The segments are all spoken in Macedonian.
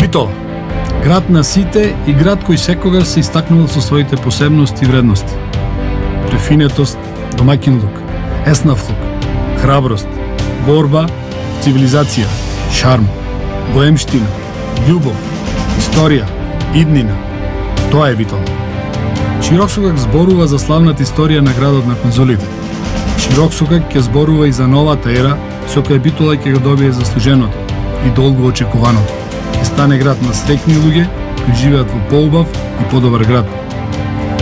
Битола, град на сите и град кој секогаш се истакнувал со своите посебности и вредности. Префинетост, домаќинлук, еснафлук, храброст, борба, цивилизација, шарм, боемштина, љубов, историја, иднина. Тоа е Битола. Широксукак зборува за славната историја на градот на конзолите. Широксукак ќе зборува и за новата ера со која Битола ќе го добие заслуженото и долго очекуваното. Ќе стане град на среќни луѓе кои живеат во поубав и подобар град.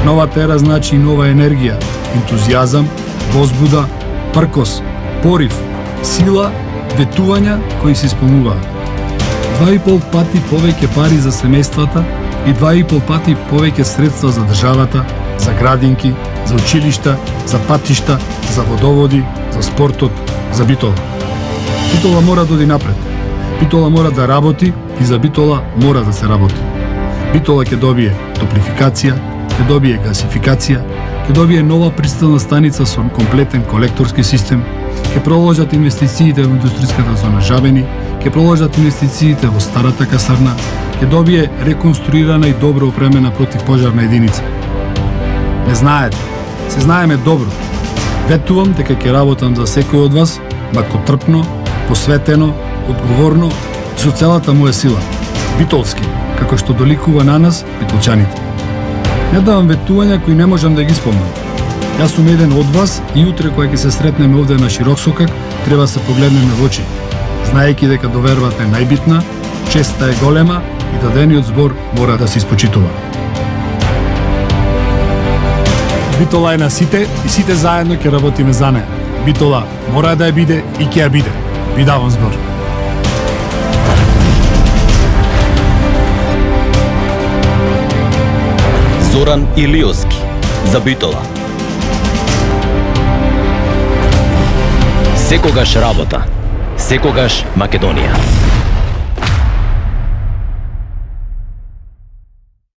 Новата ера значи и нова енергија, ентузијазам, возбуда, пркос, порив, сила, ветувања кои се исполнуваат. 2,5 пати повеќе пари за семејствата и 2,5 пати повеќе средства за државата, за градинки, за училишта, за патишта, за водоводи, за спортот, за Битола. Битола мора да оди напред. Битола мора да работи и за Битола мора да се работи. Битола ќе добие топлификација, ќе добие гасификација, ќе добие нова пристилна станица со комплетен колекторски систем, ќе проложат инвестициите во индустријската зона Жабени, ќе проложат инвестициите во старата касарна, ќе добие реконструирана и добро опремена противпожарна единица. Не знаете, се знаеме добро. Ветувам дека ќе работам за секој од вас, макотрпно, посветено, одговорно и со целата моја сила. Битолски, како што доликува на нас, битолчаните. Не давам ветувања кои не можам да ги спомнам. Јас сум еден од вас и утре кога ќе се сретнеме овде на Широксукак, треба се погледнеме во очи, знаејќи дека довербата е најбитна, честа е голема и дадениот збор мора да се испочитува. Битола е на сите и сите заедно ќе работиме за неа. Битола мора да ја биде и ќе ја биде. Ви давам збор. Зоран Илиовски за Битола. Секогаш работа, секогаш Македонија.